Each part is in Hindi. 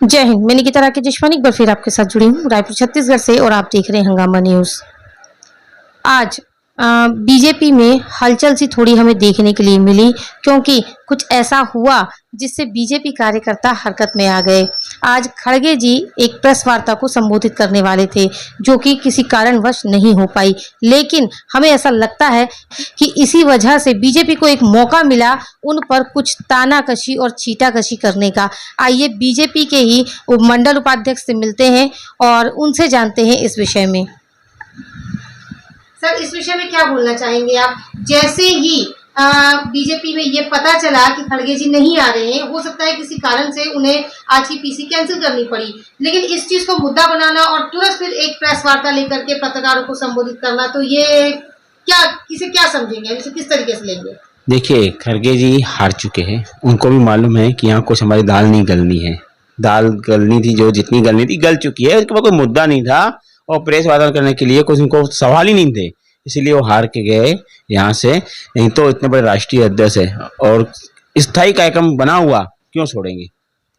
जय हिंद। मैं निकिता राकेश जशवानी एक बार फिर आपके साथ जुड़ी हूँ रायपुर छत्तीसगढ़ से और आप देख रहे हैं हंगामा न्यूज। आज बीजेपी में हलचल सी थोड़ी हमें देखने के लिए मिली, क्योंकि कुछ ऐसा हुआ जिससे बीजेपी कार्यकर्ता हरकत में आ गए। आज खड़गे जी एक प्रेस वार्ता को संबोधित करने वाले थे, जो कि किसी कारणवश नहीं हो पाई, लेकिन हमें ऐसा लगता है कि इसी वजह से बीजेपी को एक मौका मिला उन पर कुछ तानाकशी और छीटाकशी करने का। आइए बीजेपी के ही मंडल उपाध्यक्ष से मिलते हैं और उनसे जानते हैं इस विषय में। सर, इस विषय में क्या बोलना चाहेंगे आप? जैसे ही बीजेपी में ये पता चला कि खड़गे जी नहीं आ रहे हैं, हो सकता है किसी कारण से उन्हें आज की पीसी कैंसिल करनी पड़ी, लेकिन इस चीज को मुद्दा बनाना और तुरंत फिर एक प्रेस वार्ता लेकर के पत्रकारों को संबोधित करना, तो ये इसे क्या समझेंगे, इसे किस तरीके से लेंगे? देखिए, खड़गे जी हार चुके हैं। उनको भी मालूम है कि यहाँ कुछ हमारी दाल नहीं गलनी है। दाल गलनी थी, जो जितनी गलनी थी गल चुकी है। उसके बाद कोई मुद्दा नहीं था और प्रेस वार्ता करने के लिए कुछ उनको सवाल ही नहीं थे, इसीलिए वो हार के गए यहाँ से। नहीं तो इतने बड़े राष्ट्रीय अध्यक्ष है और स्थायी कार्यक्रम बना हुआ क्यों छोड़ेंगे?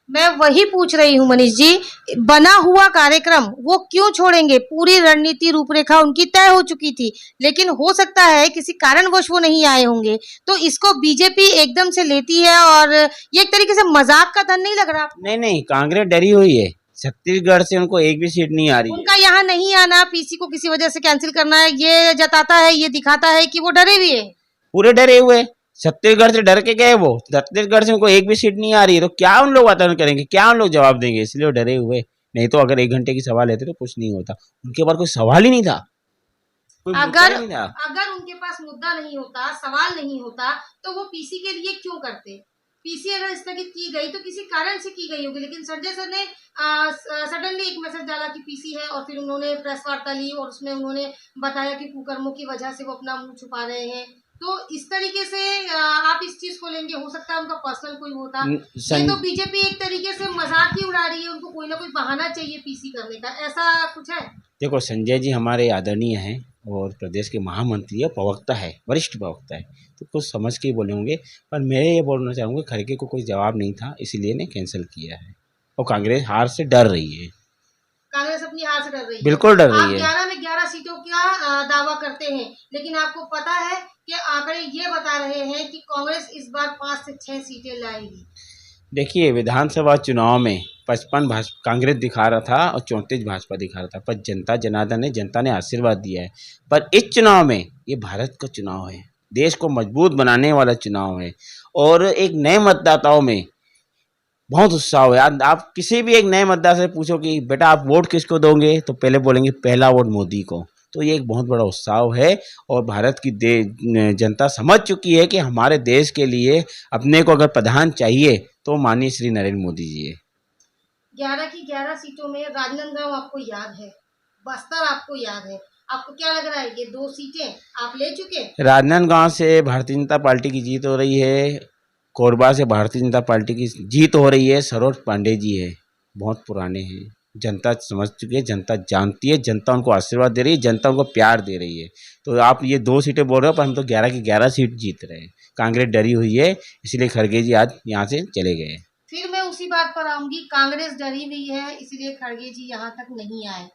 मैं वही पूछ रही हूँ मनीष जी, बना हुआ कार्यक्रम वो क्यों छोड़ेंगे? पूरी रणनीति रूपरेखा उनकी तय हो चुकी थी, लेकिन हो सकता है किसी कारणवश वो नहीं आए होंगे, तो इसको बीजेपी एकदम से लेती है और ये एक तरीके से मजाक का धन नहीं लग रहा? नहीं, कांग्रेस डरी हुई है। छत्तीसगढ़ से उनको एक भी सीट नहीं आ रही है। उनका यहाँ नहीं आना, पीसी को किसी वजह से कैंसिल करना है, ये जताता है, ये दिखाता है कि वो डरे भी है। पूरे डरे हुए, छत्तीसगढ़ से डर के गए। वो छत्तीसगढ़ से उनको एक भी सीट नहीं आ रही है, तो क्या उन लोग वातावरण करेंगे, क्या उन लोग जवाब देंगे? इसलिए वो डरे हुए। नहीं तो अगर 1 घंटे की सवाल लेते तो कुछ नहीं होता। उनके पास कोई सवाल ही नहीं था, कोई मुद्दा नहीं था। अगर उनके पास मुद्दा नहीं होता, सवाल नहीं होता, तो वो पीसी के लिए क्यों करते? पीसी अगर स्थगित की गई तो किसी कारण से की गई होगी, लेकिन संजय सर ने सडनली एक मैसेज डाला कि पीसी है और फिर उन्होंने प्रेस वार्ता ली और उसमें उन्होंने बताया कि कुकर्मों की वजह से वो अपना मुंह छुपा रहे हैं। तो इस तरीके से आप इस चीज को लेंगे? हो सकता है उनका पर्सनल कोई होता। ये तो बीजेपी एक तरीके से मजाक ही उड़ा रही है, उनको कोई ना कोई बहाना चाहिए पीसी करने का, ऐसा कुछ है? देखो, संजय जी हमारे आदरणीय हैं और प्रदेश के महामंत्री है, प्रवक्ता है, वरिष्ठ प्रवक्ता है, तो कुछ समझ के ही बोले होंगे। पर मैं ये बोलना चाहूँगा, खड़गे को कोई जवाब नहीं था, इसीलिए ने कैंसिल किया है। और कांग्रेस हार से डर रही है। कांग्रेस अपनी हार से डर रही है? बिल्कुल डर रही है। 11 में 11 सीटों का दावा करते हैं, लेकिन आपको पता है कि आंकड़े ये बता रहे हैं कि कांग्रेस इस बार 5 से 6 सीटें लाएगी। देखिए, विधानसभा चुनाव में 55 कांग्रेस दिखा रहा था और 34 भाजपा दिखा रहा था, पर जनता ने आशीर्वाद दिया है। पर इस चुनाव में, ये भारत का चुनाव है, देश को मजबूत बनाने वाला चुनाव है और एक नए मतदाताओं में बहुत उत्साह है। आप किसी भी एक नए मतदाता से पूछो कि बेटा आप वोट किसको दोगे, तो पहले बोलेंगे पहला वोट मोदी को। तो ये एक बहुत बड़ा उत्साह है और भारत की जनता समझ चुकी है कि हमारे देश के लिए अपने को अगर प्रधान चाहिए तो माननीय श्री नरेंद्र मोदी जी है। 11 की 11 सीटों में राजनांदगांव आपको याद है, बस्तर आपको याद है, आपको क्या लग रहा है ये 2 सीटें आप ले चुके? राजनांदगांव से भारतीय जनता पार्टी की जीत हो रही है, कोरबा से भारतीय जनता पार्टी की जीत हो रही है। सरोज पांडे जी है, बहुत पुराने हैं, जनता समझ चुकी है, जनता जानती है, जनता उनको आशीर्वाद दे रही है, जनता उनको प्यार दे रही है। तो आप ये 2 सीटें बोल रहे हो, पर हम तो 11 की 11 सीट जीत रहे हैं। कांग्रेस डरी हुई है, इसलिए खड़गे जी आज यहाँ से चले गए। फिर मैं उसी बात पर आऊंगी, कांग्रेस डरी हुई है इसलिए खड़गे जी यहाँ तक नहीं आए,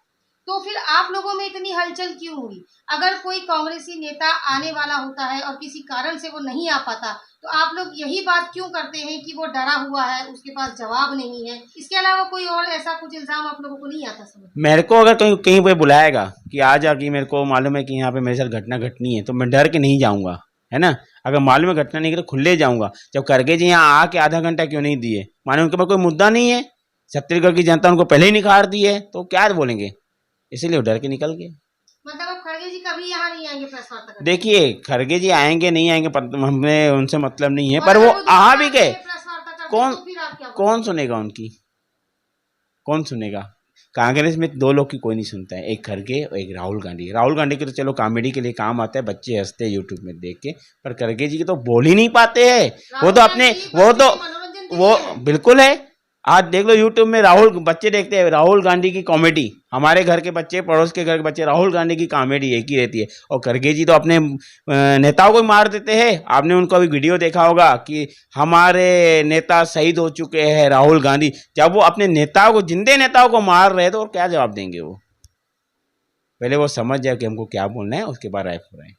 तो फिर आप लोगों में इतनी हलचल क्यों हुई? अगर कोई कांग्रेसी नेता आने वाला होता है और किसी कारण से वो नहीं आ पाता, तो आप लोग यही बात क्यों करते हैं कि वो डरा हुआ है, उसके पास जवाब नहीं है? इसके अलावा कोई और ऐसा कुछ इल्जाम आप लोगों को नहीं आता समझ? मेरे को अगर कहीं पे बुलाएगा कि आ जा, कि मेरे को मालूम है कि यहाँ पे मेरे साथ घटना घटनी है, तो मैं डर के नहीं जाऊँगा, है ना। अगर मालूम है घटना नहीं तो खुले जाऊँगा। जब खड़गे जी यहाँ आके आधा घंटा क्यों नहीं दिए? माने उनके पास कोई मुद्दा नहीं है, छत्तीसगढ़ की जनता उनको पहले ही निखार दी है, तो क्या बोलेंगे? इसीलिए वो डर के निकल गए। मतलब अब खड़गे जी कभी यहाँ नहीं आएंगे प्रेस वार्ता करने? देखिए, खड़गे जी आएंगे नहीं आएंगे हमें उनसे मतलब नहीं है, पर वो आ भी गए, कौन सुनेगा उनकी? कौन सुनेगा? कांग्रेस में 2 लोग की कोई नहीं सुनता है, एक खड़गे और एक राहुल गांधी। राहुल गांधी के तो चलो कॉमेडी के लिए काम आता है, बच्चे हंसते हैं यूट्यूब में देख के, पर खड़गे जी के तो बोल ही नहीं पाते हैं। वो तो अपने वो बिल्कुल है, आज देख लो यूट्यूब में राहुल बच्चे देखते हैं राहुल गांधी की कॉमेडी, हमारे घर के बच्चे पड़ोस के घर के बच्चे राहुल गांधी की कॉमेडी एक ही रहती है। और खड़गे जी तो अपने नेताओं को ही मार देते हैं। आपने उनका अभी वीडियो देखा होगा कि हमारे नेता शहीद हो चुके हैं राहुल गांधी। जब वो अपने नेताओं को, जिंदे नेताओं को मार रहे हैं तो और क्या जवाब देंगे वो? पहले वो समझ जाए कि हमको क्या बोलना है, उसके बाद राइट हो रहे हैं।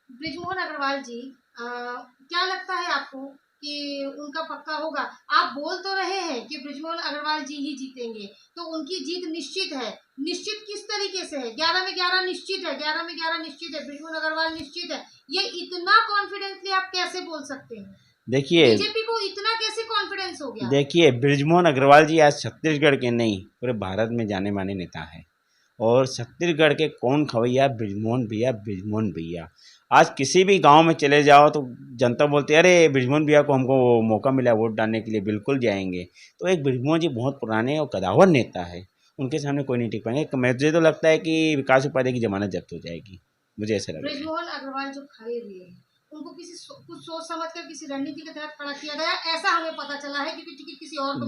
ब्रिजमोहन अग्रवाल जी, क्या लगता है आपको कि उनका पक्का होगा? आप बोल तो रहे हैं कि ब्रिजमोहन अग्रवाल जी ही जीतेंगे, तो उनकी जीत निश्चित है। निश्चित किस तरीके से है? 11 में 11 निश्चित है, 11 में 11 निश्चित है, ब्रिजमोहन अग्रवाल निश्चित है। ये इतना कॉन्फिडेंटली आप कैसे बोल सकते हैं? देखिए, बीजेपी को इतना कैसे कॉन्फिडेंस हो गया? देखिए ब्रिजमोहन अग्रवाल जी आज छत्तीसगढ़ के नहीं पूरे भारत में जाने माने नेता है। और छत्तीसगढ़ के कौन खवैया? ब्रिजमोहन भैया, ब्रिजमोहन भैया। आज किसी भी गांव में चले जाओ तो जनता बोलती है अरे ब्रिजमोहन भैया को हमको मौका मिला वोट डालने के लिए, बिल्कुल जाएंगे। तो एक ब्रिजमोहन जी बहुत पुराने और कदावर नेता है, उनके सामने कोई नहीं टिक पाएंगे। मुझे तो लगता है कि विकास उपाध्याय की जमानत जब्त हो जाएगी, मुझे ऐसा लगता है। ब्रिजमोहन अग्रवाल जो खड़े हुए हैं, उनको कुछ सोच समझ कर किसी रणनीति के तहत खड़ा किया गया, ऐसा हमें पता चला है, क्योंकि टिकट किसी और को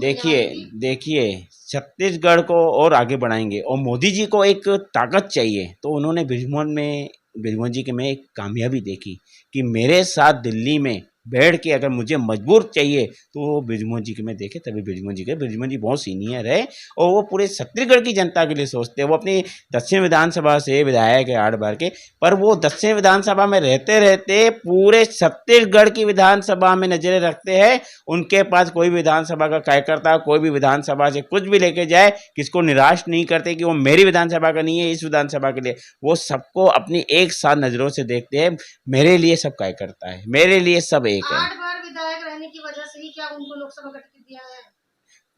देखिए छत्तीसगढ़ को और आगे बढ़ाएंगे और मोदी जी को एक ताकत चाहिए। तो उन्होंने ब्रिजमोहन जी के में एक कामयाबी देखी कि मेरे साथ दिल्ली में बैठ के अगर मुझे मजबूर चाहिए तो वो ब्रिजमोहन जी के में देखे, तभी ब्रिजमोहन जी बहुत सीनियर है और वो पूरे छत्तीसगढ़ की जनता के लिए सोचते हैं। वो अपनी दक्षिण विधानसभा से विधायक है 8 बार के, पर वो दक्षिण विधानसभा में रहते रहते पूरे छत्तीसगढ़ की विधानसभा में नजरें रखते हैं। उनके पास कोई भी विधानसभा का कार्यकर्ता कोई भी विधानसभा से कुछ भी लेके जाए, किसको निराश नहीं करते कि वो मेरी विधानसभा का नहीं है, इस विधानसभा के लिए। वो सबको अपनी एक साथ नजरों से देखते हैं, मेरे लिए सब कार्यकर्ता है, मेरे लिए सब 8 बार विधायक रहने की वजह से ही क्या उनको लोकसभा का टिकट दिया है?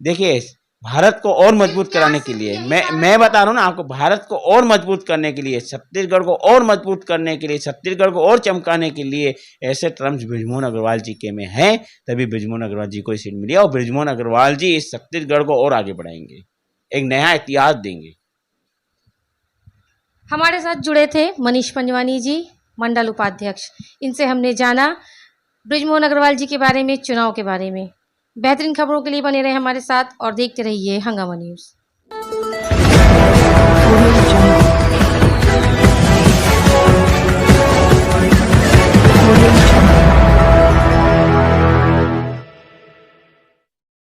देखिए भारत को और मजबूत कराने के लिए, मैं बता रहा हूँ ना आपको, भारत को और मजबूत करने के लिए, छत्तीसगढ़ को और मजबूत करने के लिए, छत्तीसगढ़ को और चमकाने के लिए ऐसे टर्म्स ब्रिजमोहन अग्रवाल जी के में हैं, तभी ब्रिजमोहन अग्रवाल जी को सीट मिली और ब्रिजमोहन अग्रवाल जी इस छत्तीसगढ़ को और आगे बढ़ाएंगे, एक नया इतिहास देंगे। हमारे साथ जुड़े थे मनीष पंजवानी जी, मंडल उपाध्यक्ष। इनसे हमने जाना ब्रिजमोहन अग्रवाल जी के बारे में, चुनाव के बारे में। बेहतरीन खबरों के लिए बने रहे हमारे साथ और देखते रहिए हंगामा न्यूज़।